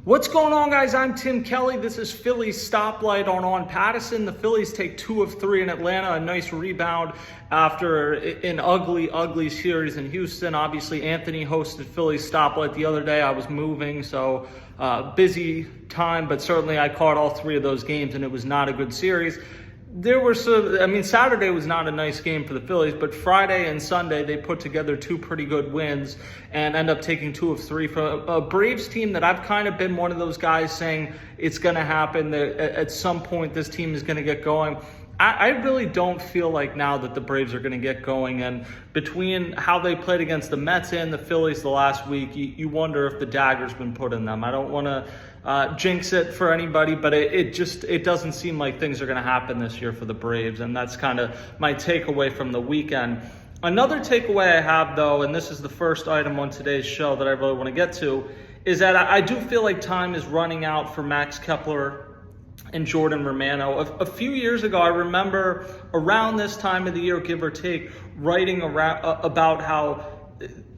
What's going on, guys? I'm Tim Kelly. This is Phillies Stoplight on Pattison. The Phillies take 2 of 3 in Atlanta. A nice rebound after an ugly series in Houston. Obviously, Anthony hosted Phillies Stoplight the other day. I was moving, so busy time, but certainly I caught all 3 of those games, and it was not a good series. Saturday was not a nice game for the Phillies, but Friday and Sunday they put together 2 pretty good wins and end up taking 2 of 3 from a Braves team that I've kind of been one of those guys saying it's going to happen, that at some point this team is going to get going. I really don't feel like now that the Braves are going to get going, and between how they played against the Mets and the Phillies the last week, you wonder if the dagger's been put in them. I don't want to jinx it for anybody, but it doesn't seem like things are going to happen this year for the Braves, and that's kind of my takeaway from the weekend. Another takeaway I have, though, and this is the first item on today's show that I really want to get to, is that I do feel like time is running out for Max Kepler and Jordan Romano. A few years ago, I remember around this time of the year, give or take, writing about how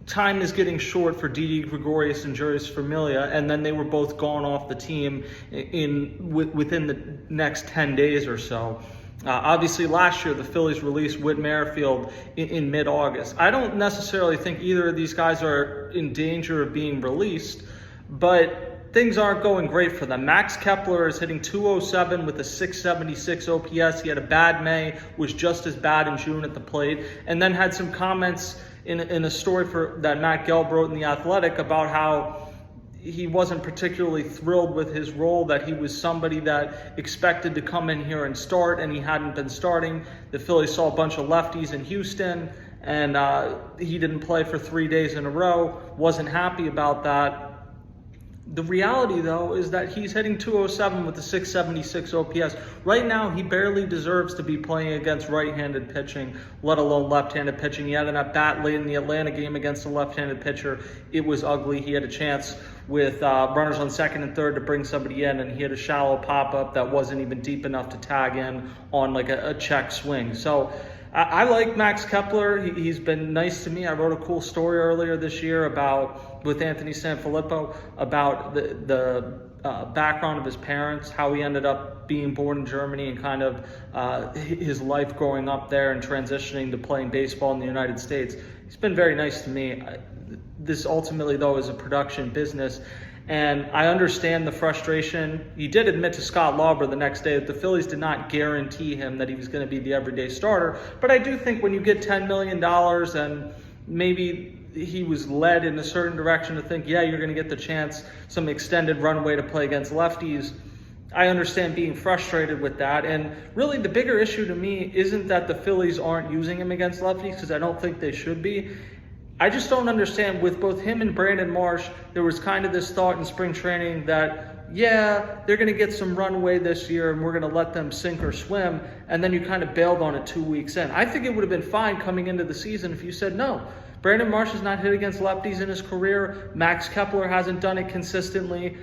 time is getting short for Didi Gregorius and Juris Familia, and then they were both gone off the team within the next 10 days or so. Obviously, last year, the Phillies released Whit Merrifield in mid-August. I don't necessarily think either of these guys are in danger of being released, but things aren't going great for them. Max Kepler is hitting .207 with a .676 OPS. He had a bad May, was just as bad in June at the plate, and then had some comments in a story that Matt Gelb wrote in The Athletic about how he wasn't particularly thrilled with his role, that he was somebody that expected to come in here and start, and he hadn't been starting. The Phillies saw a bunch of lefties in Houston, and he didn't play for 3 days in a row, wasn't happy about that. The reality, though, is that he's hitting .207 with a .676 OPS. Right now, he barely deserves to be playing against right-handed pitching, let alone left-handed pitching. He had an at-bat late in the Atlanta game against a left-handed pitcher. It was ugly. He had a chance with runners on second and third to bring somebody in, and he had a shallow pop-up that wasn't even deep enough to tag in on like a check swing. So I like Max Kepler. He's been nice to me. I wrote a cool story earlier this year with Anthony Sanfilippo about the background of his parents, how he ended up being born in Germany, and kind of his life growing up there and transitioning to playing baseball in the United States. He's been very nice to me. This ultimately, though, is a production business, and I understand the frustration. He did admit to Scott Lauber the next day that the Phillies did not guarantee him that he was going to be the everyday starter. But I do think when you get $10 million and maybe he was led in a certain direction to think, yeah, you're going to get the chance, some extended runway to play against lefties, I understand being frustrated with that. And really the bigger issue to me isn't that the Phillies aren't using him against lefties, because I don't think they should be. I just don't understand, with both him and Brandon Marsh, there was kind of this thought in spring training that, yeah, they're going to get some runway this year and we're going to let them sink or swim, and then you kind of bailed on it 2 weeks in. I think it would have been fine coming into the season if you said, no, Brandon Marsh has not hit against lefties in his career. Max Kepler hasn't done it consistently.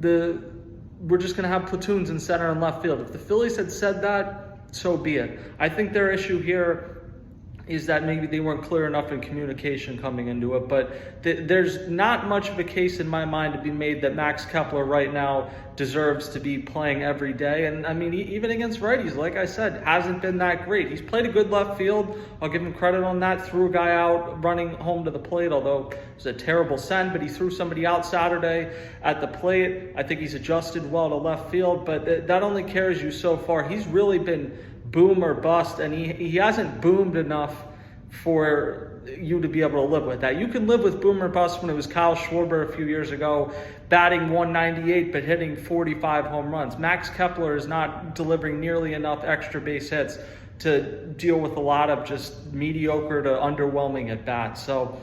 We're just going to have platoons in center and left field. If the Phillies had said that, so be it. I think their issue here is that maybe they weren't clear enough in communication coming into it. But there's not much of a case in my mind to be made that Max Kepler right now deserves to be playing every day. And I mean, even against righties, like I said, hasn't been that great. He's played a good left field. I'll give him credit on that. Threw a guy out running home to the plate, although it was a terrible send, but he threw somebody out Saturday at the plate. I think he's adjusted well to left field, but that only carries you so far. He's really been boom or bust, and he hasn't boomed enough for you to be able to live with that. You can live with boom or bust when it was Kyle Schwarber a few years ago, batting 198 but hitting 45 home runs. Max Kepler is not delivering nearly enough extra base hits to deal with a lot of just mediocre to underwhelming at bats. So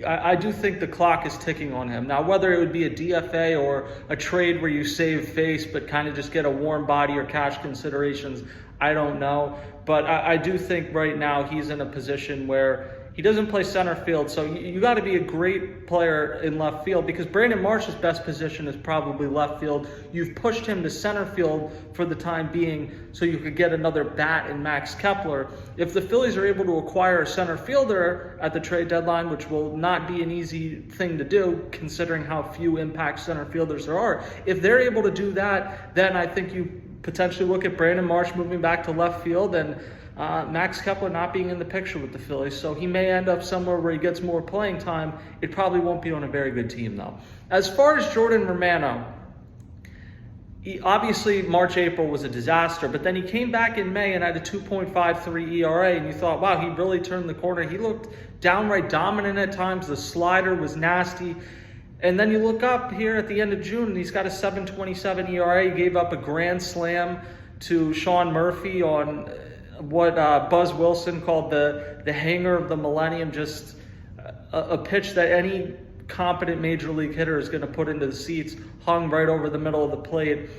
I do think the clock is ticking on him. Now, whether it would be a DFA or a trade where you save face but kind of just get a warm body or cash considerations, I don't know. But I do think right now he's in a position where He doesn't play center field, so you got to be a great player in left field, because Brandon Marsh's best position is probably left field. You've pushed him to center field for the time being so you could get another bat in Max Kepler. If the Phillies are able to acquire a center fielder at the trade deadline, which will not be an easy thing to do considering how few impact center fielders there are, if they're able to do that, then I think you potentially look at Brandon Marsh moving back to left field and Max Kepler not being in the picture with the Phillies. So he may end up somewhere where he gets more playing time. It probably won't be on a very good team, though. As far as Jordan Romano, obviously March, April was a disaster, but then he came back in May and had a 2.53 ERA, and you thought, wow, he really turned the corner. He looked downright dominant at times. The slider was nasty. And then you look up here at the end of June, and he's got a 7.27 ERA. He gave up a grand slam to Sean Murphy on what Buzz Wilson called the hanger of the millennium, just a pitch that any competent major league hitter is going to put into the seats, hung right over the middle of the plate.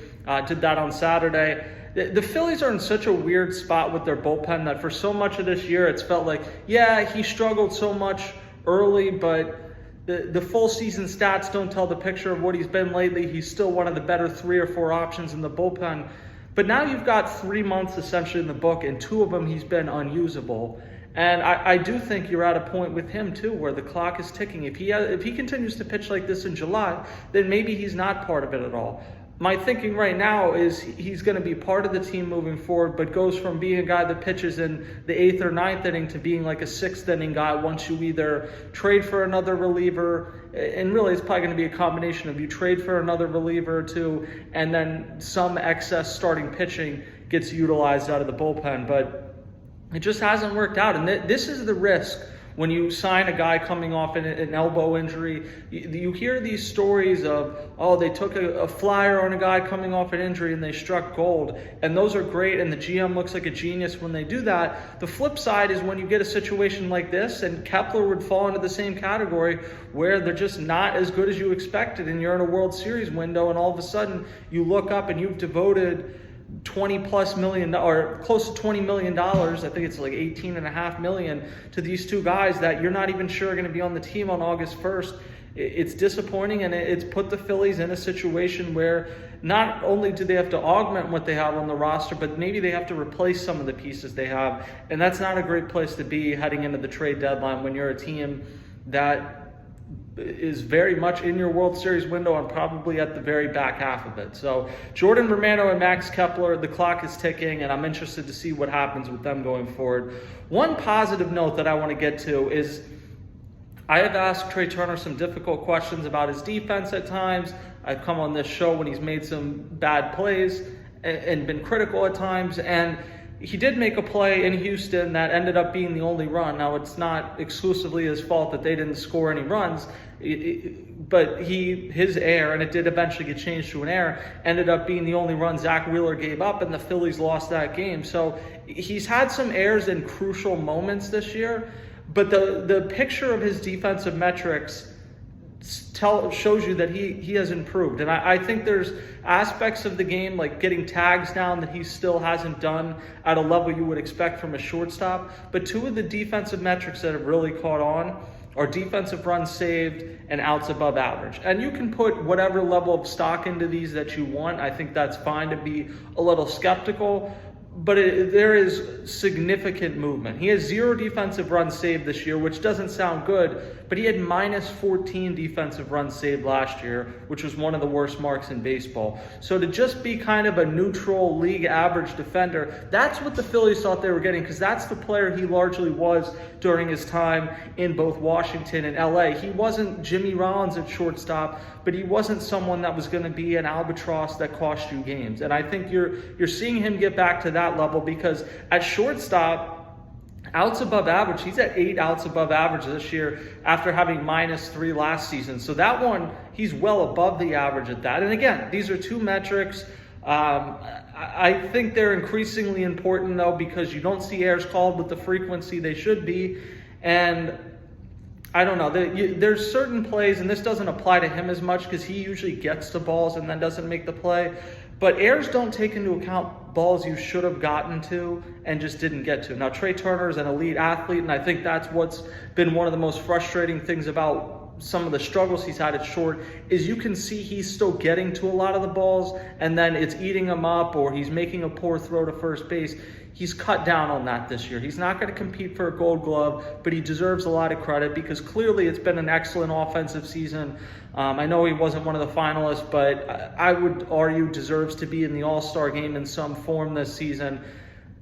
Did that on Saturday. The Phillies are in such a weird spot with their bullpen that for so much of this year, it's felt like, yeah, he struggled so much early, but the full season stats don't tell the picture of what he's been lately. He's still one of the better 3 or 4 options in the bullpen. But now you've got 3 months essentially in the book, and 2 of them he's been unusable. And I do think you're at a point with him too where the clock is ticking. If he continues to pitch like this in July, then maybe he's not part of it at all. My thinking right now is he's going to be part of the team moving forward, but goes from being a guy that pitches in the 8th or 9th inning to being like a 6th inning guy once you either trade for another reliever, and really it's probably going to be a combination of you trade for another reliever or two, and then some excess starting pitching gets utilized out of the bullpen. But it just hasn't worked out, and this is the risk. When you sign a guy coming off an elbow injury, you hear these stories of, oh, they took a flyer on a guy coming off an injury and they struck gold. And those are great, and the GM looks like a genius when they do that. The flip side is when you get a situation like this, and Kepler would fall into the same category, where they're just not as good as you expected, and you're in a World Series window, and all of a sudden you look up and you've devoted $20+ million, or close to $20 million, I think it's like $18.5 million, to these 2 guys that you're not even sure are going to be on the team on August 1st. It's disappointing, and it's put the Phillies in a situation where not only do they have to augment what they have on the roster, but maybe they have to replace some of the pieces they have. And that's not a great place to be heading into the trade deadline when you're a team that is very much in your World Series window and probably at the very back half of it. So Jordan Romano and Max Kepler, the clock is ticking, and I'm interested to see what happens with them going forward. One positive note that I want to get to is I have asked Trey Turner some difficult questions about his defense at times. I've come on this show when he's made some bad plays and been critical at times, and he did make a play in Houston that ended up being the only run. Now, it's not exclusively his fault that they didn't score any runs, but his error, and it did eventually get changed to an error, ended up being the only run Zach Wheeler gave up, and the Phillies lost that game. So he's had some errors in crucial moments this year, but the picture of his defensive metrics shows you that he has improved. And I think there's aspects of the game, like getting tags down, that he still hasn't done at a level you would expect from a shortstop. But 2 of the defensive metrics that have really caught on are defensive runs saved and outs above average. And you can put whatever level of stock into these that you want. I think that's fine to be a little skeptical, but there is significant movement. He has 0 defensive runs saved this year, which doesn't sound good, but he had -14 defensive runs saved last year, which was one of the worst marks in baseball. So to just be kind of a neutral league average defender, that's what the Phillies thought they were getting, because that's the player he largely was during his time in both Washington and LA. He wasn't Jimmy Rollins at shortstop, but he wasn't someone that was going to be an albatross that cost you games. And I think you're seeing him get back to that level, because at shortstop, outs above average, he's at 8 outs above average this year after having -3 last season. So that one, he's well above the average at that. And again, these are 2 metrics. I think they're increasingly important, though, because you don't see errors called with the frequency they should be. And I don't know, there's certain plays, and this doesn't apply to him as much because he usually gets to balls and then doesn't make the play. but errors don't take into account balls you should have gotten to and just didn't get to. Now, Trey Turner is an elite athlete, and I think that's what's been one of the most frustrating things about some of the struggles he's had at short is you can see he's still getting to a lot of the balls, and then it's eating him up, or he's making a poor throw to first base. He's cut down on that this year. He's not going to compete for a Gold Glove, but he deserves a lot of credit because clearly it's been an excellent offensive season. I know he wasn't one of the finalists, but I would argue deserves to be in the All-Star game in some form this season.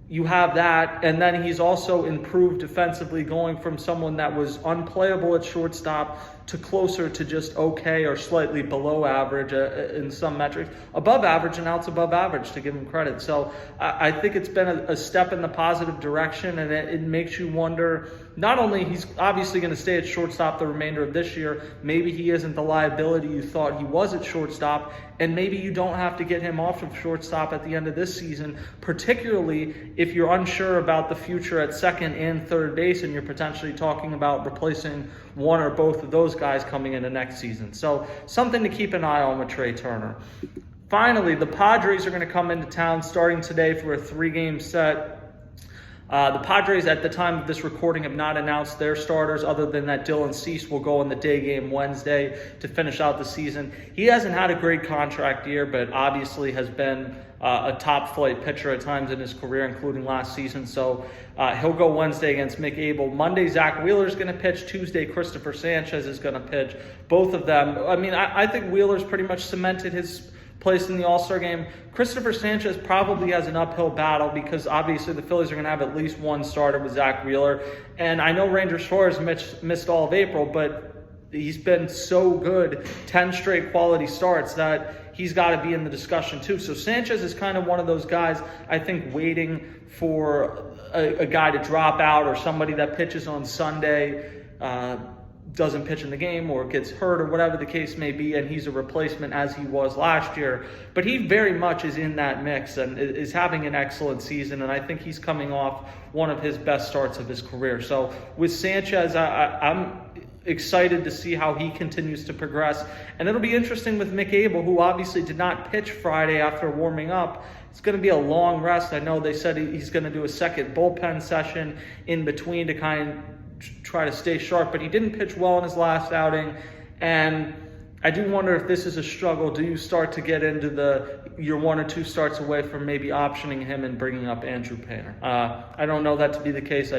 You have that, and then he's also improved defensively, going from someone that was unplayable at shortstop to closer to just okay or slightly below average in some metrics. Above average, and now it's above average, to give him credit. So I think it's been a step in the positive direction, and it makes you wonder, not only he's obviously going to stay at shortstop the remainder of this year, maybe he isn't the liability you thought he was at shortstop, and maybe you don't have to get him off of shortstop at the end of this season, particularly if you're unsure about the future at second and third base, and you're potentially talking about replacing one or both of those guys coming into next season. So something to keep an eye on with Trey Turner. Finally, the Padres are going to come into town starting today for a 3-game set. The Padres, at the time of this recording, have not announced their starters, other than that Dylan Cease will go in the day game Wednesday to finish out the season. He hasn't had a great contract year, but obviously has been a top-flight pitcher at times in his career, including last season. So he'll go Wednesday against Mick Abel. Monday, Zach Wheeler's going to pitch. Tuesday, Christopher Sanchez is going to pitch. Both of them. I mean, I think Wheeler's pretty much cemented his place in the All-Star game. Christopher Sanchez probably has an uphill battle because obviously the Phillies are going to have at least one starter with Zach Wheeler. And I know Ranger Suarez missed all of April, but he's been so good, 10 straight quality starts, that he's got to be in the discussion too. So Sanchez is kind of one of those guys, I think, waiting for a guy to drop out, or somebody that pitches on Sunday doesn't pitch in the game or gets hurt or whatever the case may be, and he's a replacement as he was last year. But he very much is in that mix and is having an excellent season, and I think he's coming off one of his best starts of his career. So with Sanchez, I'm excited to see how he continues to progress. And it'll be interesting with Mick Abel, who obviously did not pitch Friday after warming up. It's going to be a long rest. I know they said he's going to do a second bullpen session in between to kind of try to stay sharp, but he didn't pitch well in his last outing. And I do wonder if this is a struggle. Do you start to get into you're 1 or 2 starts away from maybe optioning him and bringing up Andrew Painter? I don't know that to be the case.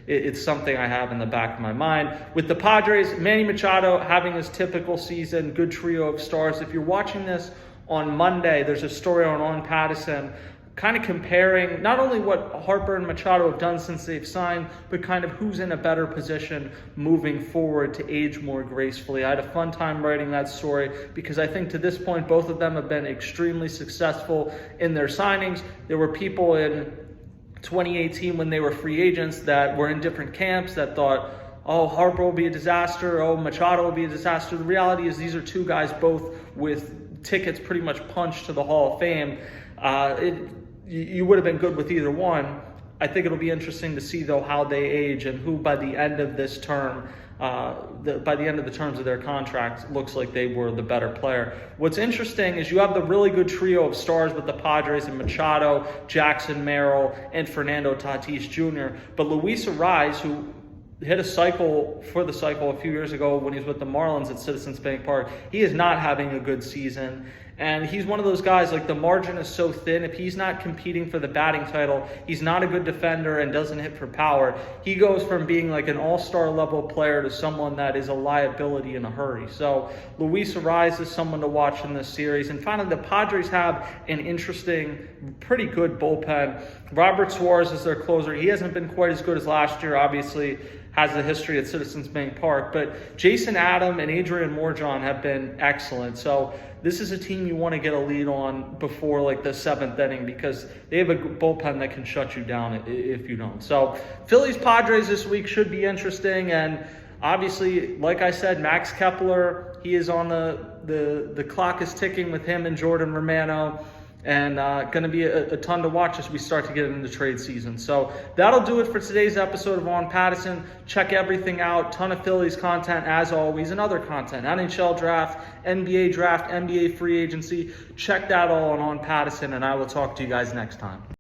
It's something I have in the back of my mind. With the Padres, Manny Machado having his typical season, good trio of stars. If you're watching this on Monday, there's a story on Pattison kind of comparing not only what Harper and Machado have done since they've signed, but kind of who's in a better position moving forward to age more gracefully. I had a fun time writing that story because I think to this point, both of them have been extremely successful in their signings. There were people in 2018 when they were free agents that were in different camps that thought, oh, Harper will be a disaster, oh, Machado will be a disaster. The reality is these are 2 guys both with tickets pretty much punched to the Hall of Fame. You would have been good with either one. I think it'll be interesting to see, though, how they age and who by the end of this term, by the end of the terms of their contract, looks like they were the better player. What's interesting is you have the really good trio of stars with the Padres and Machado, Jackson Merrill, and Fernando Tatis Jr. But Luis Arraez, who hit a cycle a few years ago when he was with the Marlins at Citizens Bank Park, he is not having a good season. And he's one of those guys, like, the margin is so thin. If he's not competing for the batting title, he's not a good defender and doesn't hit for power. He goes from being like an all-star level player to someone that is a liability in a hurry. So Luis Arraez is someone to watch in this series. And finally, the Padres have an interesting, pretty good bullpen. Robert Suarez is their closer. He hasn't been quite as good as last year, obviously, has a history at Citizens Bank Park. But Jason Adam and Adrian Morjon have been excellent. So this is a team you want to get a lead on before like the 7th inning because they have a bullpen that can shut you down if you don't. So Phillies Padres this week should be interesting. And obviously, like I said, Max Kepler, he is on the clock is ticking with him and Jordan Romano. and going to be a ton to watch as we start to get into trade season. So that'll do it for today's episode of On Pattison. Check everything out. Ton of Phillies content as always, and other content. NHL draft, NBA free agency. Check that all on Pattison, and I will talk to you guys next time.